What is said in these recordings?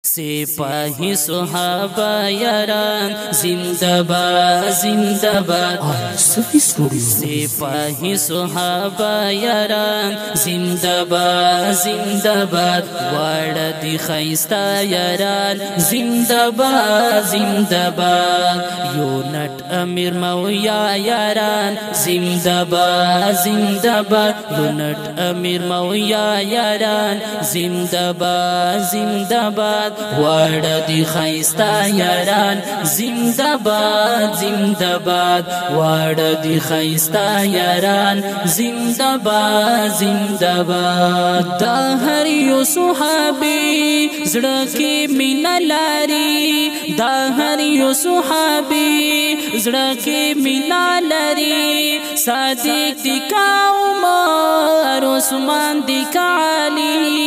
सिपाही सुहाबा यारान जिंदाबाद जिंदाबाद सिपाही सुहाबा यारान जिंदाबाद जिंदाबाद वाड़ा दी खैस्ता यारान जिंदाबाद जिंदाबाद यूनट अमीर मौया यारान जिंदाबाद जिंदाबाद यूनट अमीर मौया यारान जिंदाबाद जिंदाबाद वाड़ा दी खैस्ता यारान जिंदाबाद जिंदाबाद वाड़ा दी खैस्ता यारान जिंदाबाद जिंदाबाद दा हर यो सुहाबी ज़ड़ा की मीना लारी दा हर यो सुहाबी ज़ड़ा की मीना लारी सादिक दिका उमर उस्मान दिका अली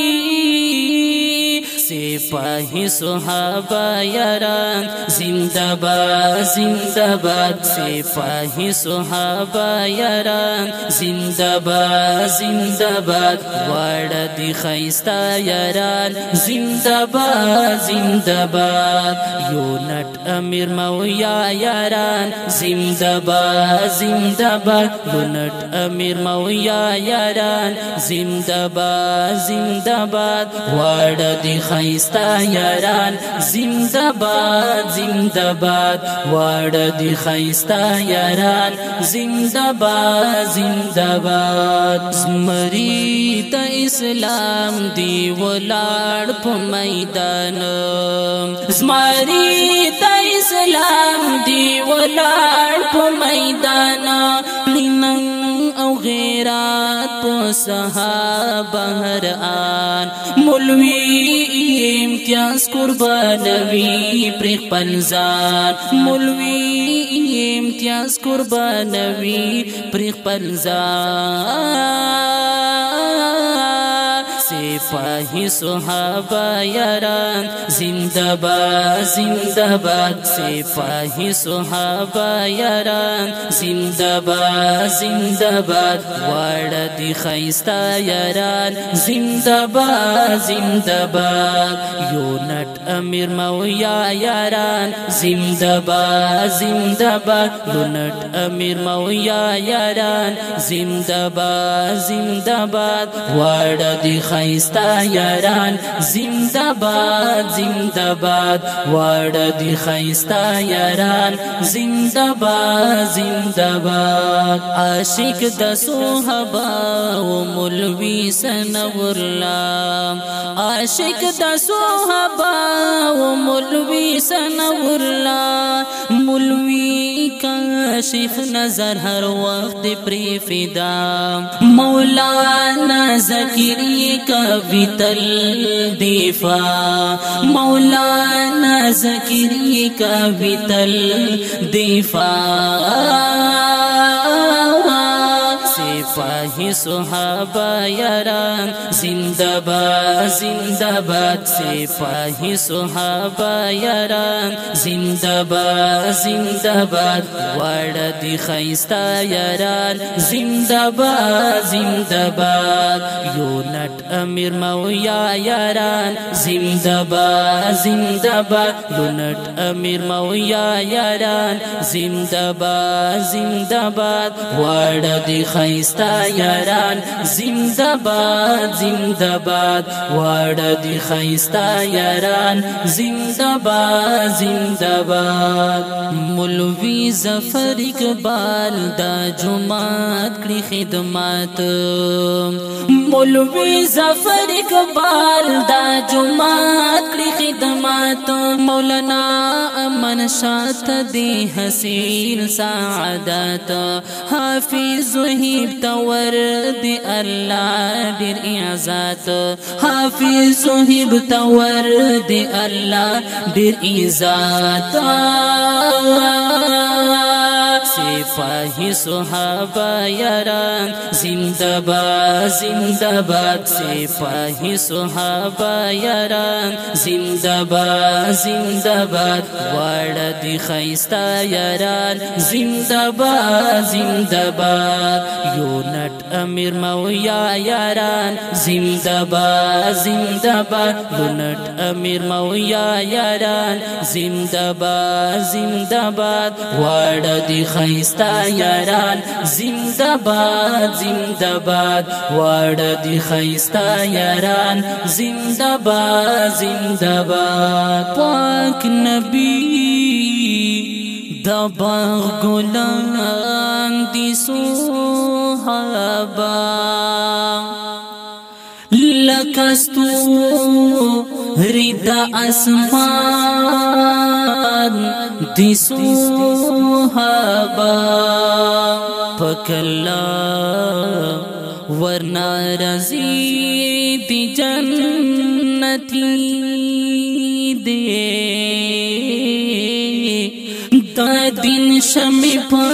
सिपाही सुहाबा यारान जिंदाबाद जिंदाबाद सिपाही सुहाबा यारान जिंदाबाद जिंदाबाद वाड़ा दी खैस्ता यारान जिंदाबाद जिंदाबाद यूनट अमीर मौया यारान जिंदाबाद जिंदाबाद यूनट अमीर मौया यारान जिंदाबाद जिंदाबाद वाड़ा दी खैस्ता यारान जिंदाबाद जिंदाबाद वाड़ा दी खैस्ता यारान जिंदाबाद जिंदाबाद मरीद इस्लाम दी वलाड़ प मैदान मरीद इस्लाम दी वलाड़ प मैदान औ गैरात प सहाबा हर आन मौलवी इम्तियाज कुर्बानवी प्रेख पंजान मौलवी इम्तियाज कुर्बानवी प्रेख पंजान सिपाही सुहाबा यारान जिंदाबाद जिंदाबाद सिपाही सुहाबा यारान जिंदाबाद जिंदाबाद वाड़ा दी खैस्ता यारान जिंदाबाद जिंदाबाद यूनट अमीर मौया यारान जिंदाबाद जिंदाबाद यूनट अमीर मौया यारान जिंदाबाद जिंदाबाद वाड़ा दी खैस्ता यारान जिंदाबाद जिंदाबाद वाड़ा दी खैस्ता यारान जिंदाबाद जिंदाबाद आशिक द सुहाबा व मौलवी सनवुल्ला आशिक द सुहाबा व मौलवी सनवुल्ला मौलवी काशिफ नजर हर वक्त प्री फिदा मौलाना ज़कीरी का वितल दिफा मौलाना ज़कीरी का वितल दिफा सिपाही सुहाबा यारान जिंदाबाद जिंदाबाद सिपाही सुहाबा यारान जिंदाबाद जिंदाबाद वाड़ा दी खैस्ता यारान जिंदाबाद जिंदाबाद यूनट अमीर मौया यारान जिंदाबाद जिंदाबाद यूनट अमीर मौया यारान जिंदाबाद जिंदाबाद वाड़ा दी खैस्ता यारान जिंदाबाद जिंदाबाद वाड़ा दी खैस्ता यारान जिंदाबाद जिंदाबाद मौलवी ज़फर इकबाल दा जुमात की खिदमत मौलवी ज़फर इकबाल दा जुमात की खिदमत मौलाना अमन शात दे हसीन सादत हाफिज वहीब तवर दे अल्लाह दिर इज़्ज़त हाफिज वहीब तवर दे अल्लाह दिर इज़्ज़त सिपाही صحابہ یاران زندہ باد زندہ باد सिपाही صحابہ یاران زندہ باد زندہ باد واړه دی خیستا یاران زندہ باد زندہ باد یونٹ امیر مویا یاران زندہ باد زندہ باد یونٹ امیر مویا یاران زندہ باد زندہ باد واړه دی خیستا یاران زندہ باد زندہ باد واړه دی خیستا یاران زندہ باد زندہ باد پاک نبی دا باغ گلان دی صحابہ لکستو ردا اسمان دی صحابہ پکلا ورنا رضی دی جنتی دے دا دین شمی پا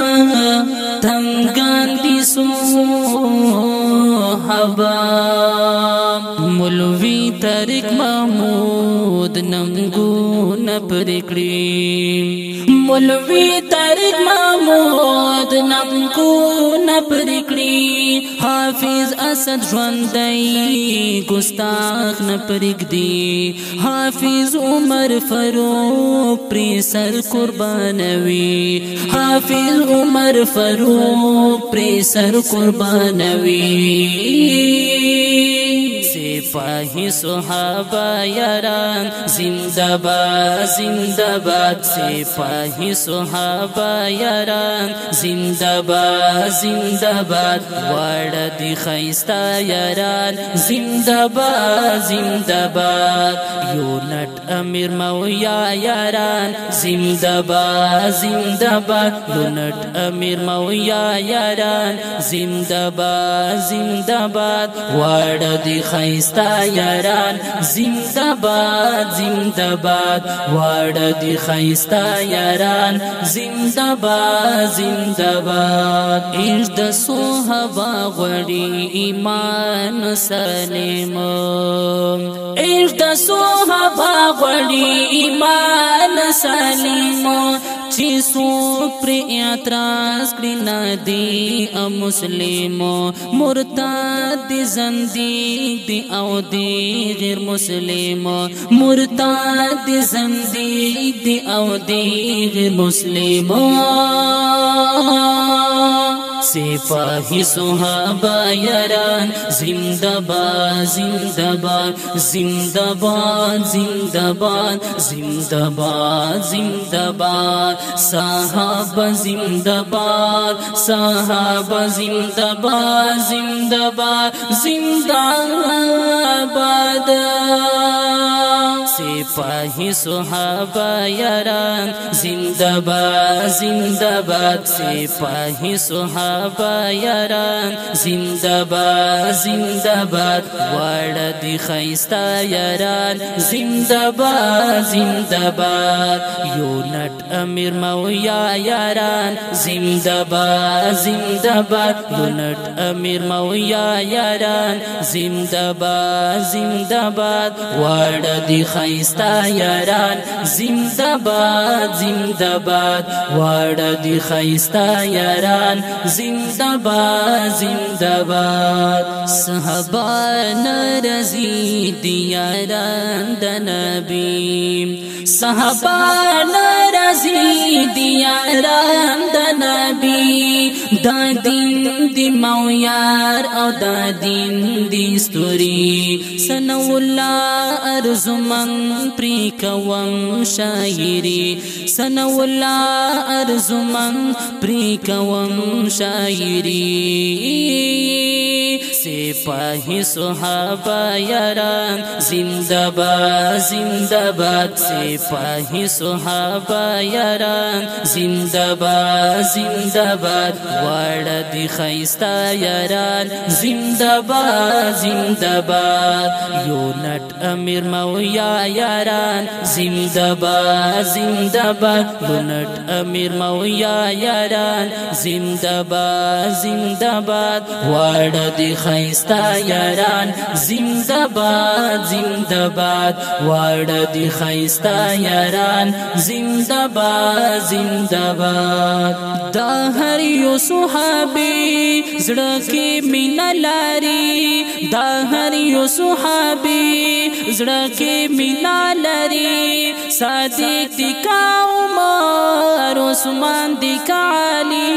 تنگان دی صحابہ مولوی طارق محمود نمگو نپرکڑی مولوی طارق محمود نمگو نپرکڑی حافظ اسد ژوندی گستاخ نپرکدی حافظ عمر فاروق پری سر قربانوی حافظ عمر فاروق پری سر قربانوی सिपाही صحابہ یاران زندہ باد زندہ باد सिपाही صحابہ یاران زندہ باد زندہ باد واړه دی خیستا یاران زندہ باد زندہ باد یونٹ امیر مویا یاران زندہ باد زندہ باد یونٹ امیر مویا یاران زندہ باد زندہ باد واړه دی خیستا یاران زندہ باد زندہ باد واړه دی خیستا یاران زندہ باد زندہ باد عشق د صحابہ غوړي ایمان سلیم عشق د صحابہ غوړي ایمان سلیم چې څوک پر اعتراض کړي نه دی مسلم مرتد دی زنديق دی او دی غیر مسلم مرتد دی زنديق دی او دی غیر مسلم सिपाही صحابہ یاران زندہ باد زندہ باد زندہ باد زندہ باد زندہ باد زندہ باد صحابہ زندہ باد صحابہ زندہ باد زندہ باد زندہ باد सिपाही صحابہ یاران زندہ باد زندہ باد सिपाही صحابہ یاران زندہ باد زندہ باد واړه دی خیستا یاران زندہ باد زندہ باد یونٹ امیر مویا یاران زندہ باد زندہ باد یونٹ امیر مویا یاران زندہ باد زندہ باد واړه دی خیستا یاران زندہ باد زندہ باد واړه دی خیستا یاران زندہ باد زندہ باد صحابہ نرزی دی یاران د نبی صحابہ نرزی دی یاران د نبی دا دین دی مویار او دا دین دی ستوری سنو اللہ ارزمن پری کوم شاعری سنو اللہ ارزمن پری کوم شاعری सिपाही सुहाबा यारान जिंदाबाद जिंदाबाद सिपाही सुहाबा यारान जिंदाबाद जिंदाबाद वाड़ा दी खैस्ता यारान जिंदाबाद जिंदाबाद यूनट अमीर मौया यारान जिंदाबाद जिंदाबाद यूनट अमीर मौया यारान जिंदाबाद जिंदाबाद वाड़ा दी खैस्ता यारान जिंदाबाद जिंदाबाद वाड़ा दी खैस्ता यारान जिंदाबाद जिंदाबाद दा हर यो सुहाबी ज़ड़ा की मीना लारी दा हर यो सुहाबी ज़ड़ा की मीना लारी सादिक दिका उमर उस्मान दिका अली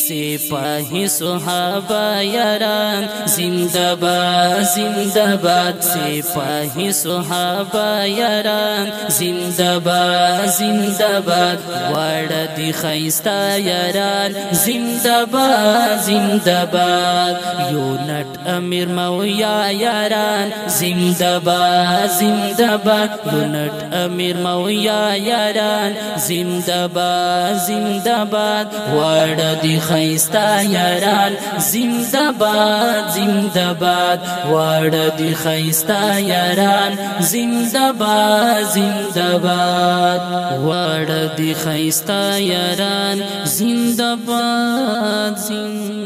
सिपाही सुहाबा यारान जिंदाबाद जिंदाबाद सिपाही सुहाबा यारान जिंदाबाद जिंदाबाद वाड़ा दी खैस्ता यारान जिंदाबाद जिंदाबाद यूनट अमीर मौया यारान जिंदाबाद जिंदाबाद यूनट अमीर मौया यारान जिंदाबाद जिंदाबाद वाड़ा दी खैस्ता यारान जिंदाबाद जिंदाबाद वाड़ा दी खैस्ता यारान जिंदाबाद जिंदाबाद वाड़ा दी खैस्ता यारान जिंदाबाद जिंदाबाद